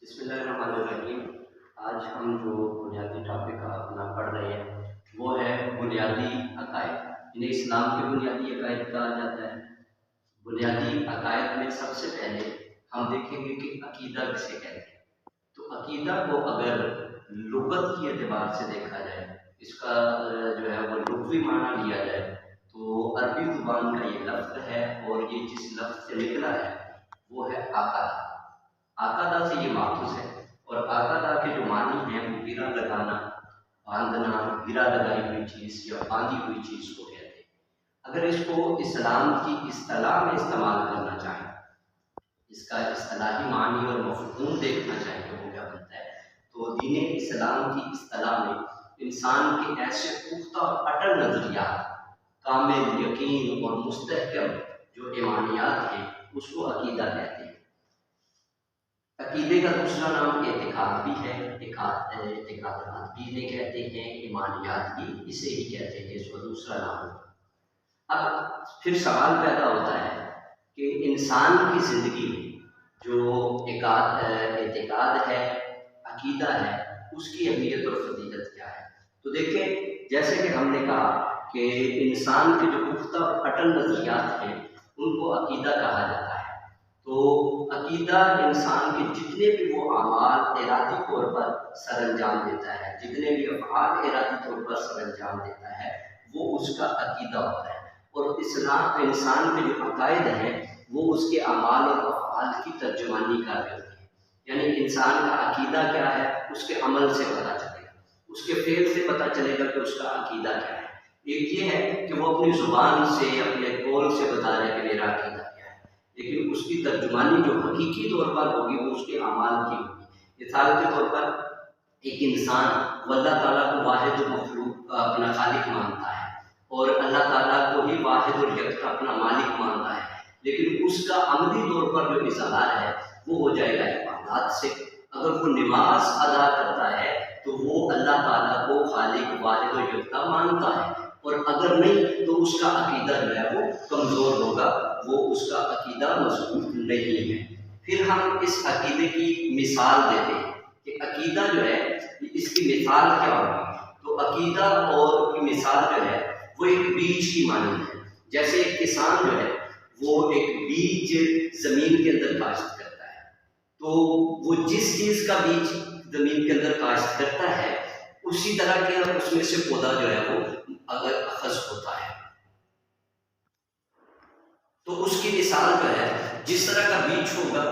بسم اللہ الرحمن الرحیم۔ آج ہم جو بنیادی ٹاپک اپنا پڑھ رہے ہیں وہ ہے بنیادی عقائد، انہیں اسلام کے بنیادی عقائد کہا جاتا ہے۔ بنیادی عقائد میں سب سے پہلے ہم دیکھیں گے کہ عقیدہ کسے کہتے ہیں۔ تو عقیدہ کو اگر لغت کی اعتبار سے دیکھا جائے، اس کا جو ہے وہ لغوی معنی لیا جائے تو عربی زبان کا یہ لفظ ہے، اور یہ جس لفظ سے نکلا ہے وہ ہے عقدہ۔ عقدہ سے یہ ماخوذ ہے، اور عقدہ کے جو معنی ہیں وہ گرا لگانا، باندھنا، گرا لگائی ہوئی چیز یا باندھی ہوئی چیز کو کہتے ہیں۔ اگر اس کو اسلام کی اصطلاح میں استعمال کرنا چاہیں، اس کا اصطلاحی معنی اور مفہوم دیکھنا چاہیں کہ وہ کیا بنتا ہے، تو دین اسلام کی اصطلاح میں انسان کے ایسے پختہ اور اٹل نظریات، کامل یقین اور مستحکم جو ایمانیات ہیں اس کو عقیدہ کہتے ہیں۔ عقیدے کا دوسرا نام اعتقاد بھی ہے، اعتقادات بھی انہیں کہتے ہیں، ایمانیات بھی اسے ہی کہتے ہیں، اس کا دوسرا نام ہوتا ہے۔ اب پھر سوال پیدا ہوتا ہے کہ انسان کی زندگی میں جو اعتقاد ہے، عقیدہ ہے، اس کی اہمیت اور فضیلت کیا ہے۔ تو دیکھیں، جیسے کہ ہم نے کہا کہ انسان کے جو پختہ اور اٹل نظریات ہیں ان کو عقیدہ کہا جاتا ہے۔ تو عقیدہ انسان کے جتنے بھی وہ اعمال ارادی طور پر سر انجام دیتا ہے، جتنے بھی افعال ارادی طور پر سر انجام دیتا ہے، وہ اس کا عقیدہ ہوتا ہے۔ اور اسلام انسان کے جو عقائد ہیں وہ اس کے اعمال اور افعال کی ترجمانی کر کرتے ہیں۔ یعنی انسان کا عقیدہ کیا ہے اس کے عمل سے پتہ چلے گا، اس کے فعل سے پتہ چلے گا کہ اس کا عقیدہ کیا ہے۔ ایک یہ ہے کہ وہ اپنی زبان سے، اپنے قول سے بتا رہے کہ میرا عقیدہ کیا ہے، لیکن اس کی ترجمانی جو حقیقی طور پر ہوگی وہ اس کے اعمال کی ہوگی۔ مثال کے طور پر ایک انسان وہ اللہ تعالیٰ کو واحد مخلوق اپنا خالق مانتا ہے، اور اللہ تعالیٰ کو ہی واحد اور یکتا اپنا مالک مانتا ہے، لیکن اس کا عملی طور پر جو اظہار ہے وہ ہو جائے گا عبادات سے۔ اگر وہ نماز ادا کرتا ہے تو وہ اللہ تعالیٰ کو خالق واحد و یکتا مانتا ہے، اور اگر نہیں تو اس کا عقیدہ جو ہے وہ کمزور ہوگا، وہ اس کا عقیدہ مضبوط نہیں ہے۔ پھر ہم اس عقیدے کی مثال دیتے ہیں کہ عقیدہ جو ہے اس کی مثال کیا ہوگی۔ تو عقیدہ اور کی مثال جو ہے وہ ایک بیج کی مانند ہے۔ جیسے ایک کسان جو ہے وہ ایک بیج زمین کے اندر کاشت کرتا ہے، تو وہ جس چیز کا بیج زمین کے اندر کاشت کرتا ہے اسی طرح کے اس میں سے پودا جو ہے وہ اگر اخذ ہوتا ہے، تو اس کی مثال جو ہے جس طرح کا بیج ہوگا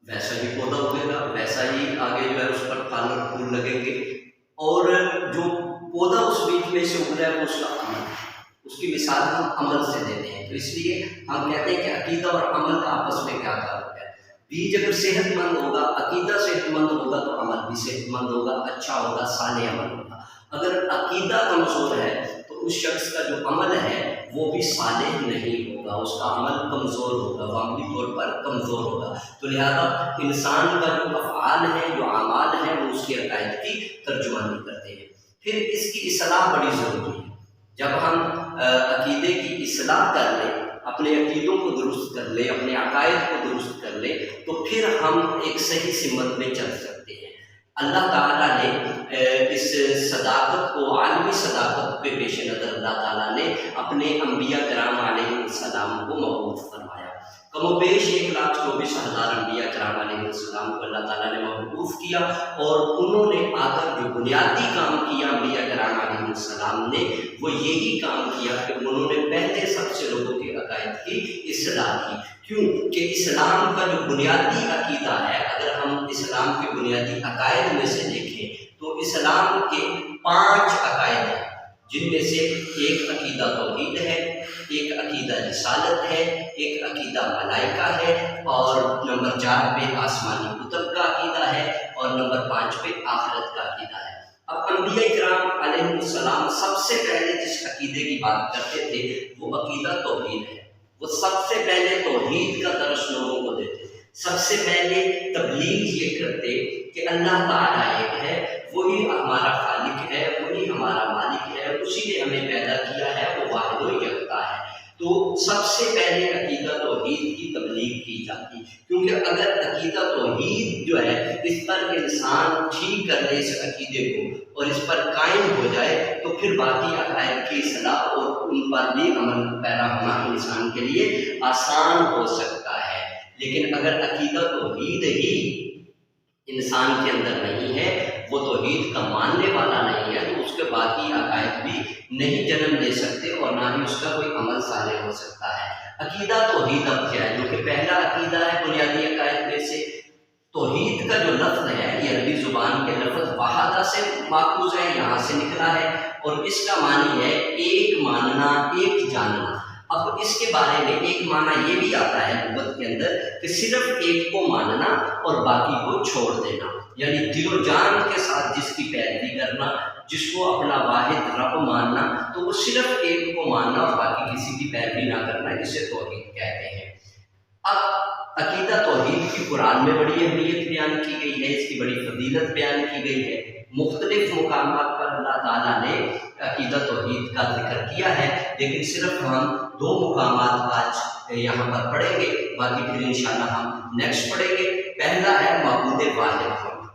ویسا ہی پودا اگے گا، ویسا ہی آگے جو ہے اس پر پھل اور پھول لگیں گے، اور جو پودا اس بیج میں سے اگلا ہے وہ اس کا عمل ہے۔ اس کی مثال ہم عمل سے دیتے ہیں، تو اس لیے ہم کہتے ہیں کہ عقیدہ اور عمل کا آپس میں کیا تعلق ہے۔ بیج اگر صحت مند ہوگا، عقیدہ صحت مند ہوگا تو عمل بھی صحت مند ہوگا، اچھا ہوگا، صالح عمل ہوگا۔ اگر عقیدہ کمزور ہے تو اس شخص کا جو عمل ہے وہ بھی صالح نہیں ہوگا، اس کا عمل کمزور ہوگا، وہ عملی طور پر کمزور ہوگا۔ تو لہذا انسان کا جو افعال ہے، جو اعمال ہیں، وہ اس کے عقائد کی ترجمانی کرتے ہیں۔ پھر اس کی اصلاح بڑی ضروری ہے۔ جب ہم عقیدے کی اصلاح کر لیں، اپنے عقیدوں کو درست کر لیں، اپنے عقائد کو درست کر لیں، تو پھر ہم ایک صحیح سمت میں چل سکتے ہیں۔ اللہ تعالیٰ نے اس صداقت کو، عالمی صداقت کے پیش نظر اللہ تعالیٰ نے اپنے انبیاء کرام علیہ السلام کو مبعوث فرمایا۔ کم و بیش 1,24,000 انبیاء کرام علیہ السلام کو اللہ تعالیٰ نے مبعوث کیا، اور انہوں نے آ کر جو بنیادی کام کیا انبیاء کرام علیہ السلام نے، وہ یہی کام کیا کہ انہوں نے پہلے سب سے لوگوں کے عقائد کی اصلاح کی۔ کیوں کہ اسلام کا جو بنیادی عقیدہ ہے، اگر ہم اسلام کے بنیادی عقائد میں سے دیکھیں تو اسلام کے 5 عقائد ہیں، جن میں سے ایک عقیدہ توحید ہے، ایک عقیدہ رسالت ہے، ایک عقیدہ ملائکہ ہے، اور نمبر 4 پہ آسمانی کتب کا عقیدہ ہے، اور نمبر 5 پہ آخرت کا عقیدہ ہے۔ اب انبیاء کرام علیہ السلام سب سے پہلے جس عقیدے کی بات کرتے تھے وہ عقیدہ توحید ہے۔ وہ سب سے پہلے توحید کا درس لوگوں کو دیتے، سب سے پہلے تبلیغ یہ کرتے کہ اللہ تعالیٰ ایک ہے، وہی ہمارا خالق ہے، وہی ہمارا مالک ہے، اسی نے ہمیں پیدا کیا ہے، وہ واحد و یکتا ہے۔ تو سب سے پہلے عقیدہ توحید کی تبلیغ کی جاتی، کیونکہ اگر عقیدہ توحید جو ہے اس پر انسان ٹھیک کر لے اس عقیدے کو اور اس پر قائم ہو جائے تو پھر باقی عقائد کی اصلاح اور ان پر بھی عمل پیرا ہونا انسان کے لیے آسان ہو سکتا ہے۔ لیکن اگر عقیدہ توحید ہی انسان کے اندر نہیں ہے، وہ توحید کا ماننے والا نہیں ہے، تو اس کے باقی عقائد بھی نہیں جنم لے سکتے اور نہ ہی اس کا کوئی عمل صالح ہو سکتا ہے۔ عقیدہ توحید اب کیا ہے؟ جو کہ پہلا عقیدہ ہے بنیادی عقائد میں سے۔ توحید کا جو لفظ ہے یہ عربی زبان کے لفظ وحدہ سے ماخوذ ہے، یہاں سے نکلا ہے، اور اس کا معنی ہے ایک ماننا، ایک جاننا۔ اب اس کے بارے میں ایک معنی یہ بھی آتا ہے لغت کے اندر کہ صرف ایک کو ماننا اور باقی کو چھوڑ دینا، یعنی دل و جان کے ساتھ جس کی پیروی کرنا، جس کو اپنا واحد رب ماننا، تو وہ صرف ایک کو ماننا اور باقی کسی کی پیروی نہ کرنا، اسے توحید کہتے ہیں۔ اب عقیدہ توحید کی قرآن میں بڑی اہمیت بیان کی گئی ہے، اس کی بڑی فضیلت بیان کی گئی ہے۔ مختلف مقامات پر اللہ تعالیٰ نے عقیدہ توحید کا ذکر کیا ہے، لیکن صرف ہم 2 مقامات آج یہاں پر پڑھیں گے، باقی پھر انشاءاللہ ہم نیکسٹ پڑھیں گے۔ پہلا ہے معبود واحد ہونا۔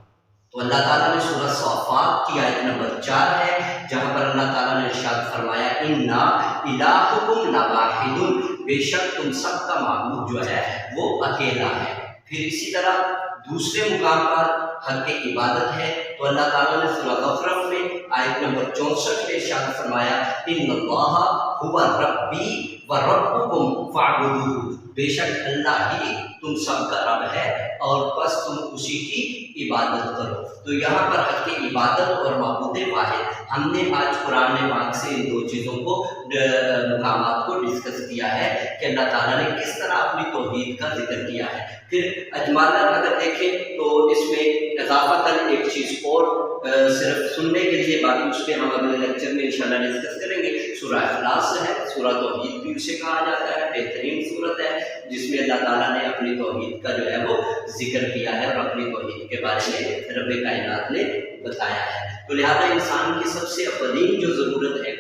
تو اللہ تعالیٰ نے سورہ صافات کی آیت نمبر 4 ہے، جہاں پر اللہ تعالیٰ نے ارشاد فرمایا اِنَّا إِلَٰهُكُمْ لَوَاحِدٌ، بے شک تم سب کا معبود جو ہے وہ اکیلا ہے۔ پھر اسی طرح دوسرے مقام پر حق عبادت ہے، تو اللہ تعالیٰ نے سورہ زخرف میں آیت نمبر 64 میں ارشاد فرمایا اِنَّ اللَّهَ هُوَ رَبِّي وَرَبُّكُمْ فَاعْبُدُوهُ، بے شک اللہ ہی تم سب کا رب ہے اور بس تم اسی کی عبادت کرو۔ تو یہاں پر حق عبادت اور معبود واحد ہم نے آج قرآن پاک سے ان 2 چیزوں کو مقامات کو ڈسکس کیا ہے کہ اللہ تعالیٰ نے کس طرح اپنی توحید کا ذکر کیا ہے۔ پھر اجمالاً اگر دیکھیں تو اس میں اضافتاً ایک چیز اور صرف سننے کے لیے، باقی اس پہ ہم اگلے لیکچر میں انشاءاللہ ڈسکس کریں گے، سورہ اخلاص ہے۔ سورہ توحید بھی اسے کہا جاتا ہے، بہترین سورت ہے جس میں اللہ تعالیٰ نے اپنی توحید کا جو ہے وہ ذکر کیا ہے اور اپنی توحید کے بارے میں رب کائنات نے بتایا ہے۔ تو لہٰذا انسان کی سب سے اولین جو ضرورت ہے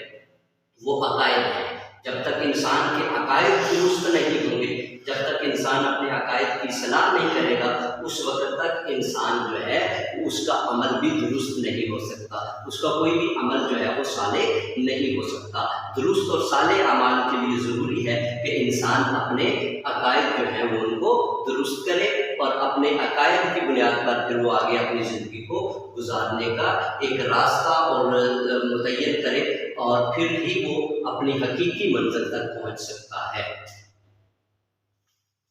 وہ عقائد ہے۔ جب تک انسان کے عقائد درست نہیں ہوں گے، جب تک انسان اپنے عقائد کی اصلاح نہیں کرے گا، اس وقت تک انسان جو ہے اس کا عمل بھی درست نہیں ہو سکتا، اس کا کوئی بھی عمل جو ہے وہ صالح نہیں ہو سکتا۔ درست اور صالح اعمال کے لیے ضروری ہے کہ انسان اپنے عقائد جو ہیں وہ ان کو درست کرے اور اپنے عقائد کی بنیاد پر پھر وہ آگے اپنی زندگی کو گزارنے کا ایک راستہ اور متعین کرے، اور پھر ہی وہ اپنی حقیقی منزل تک پہنچ سکتا ہے۔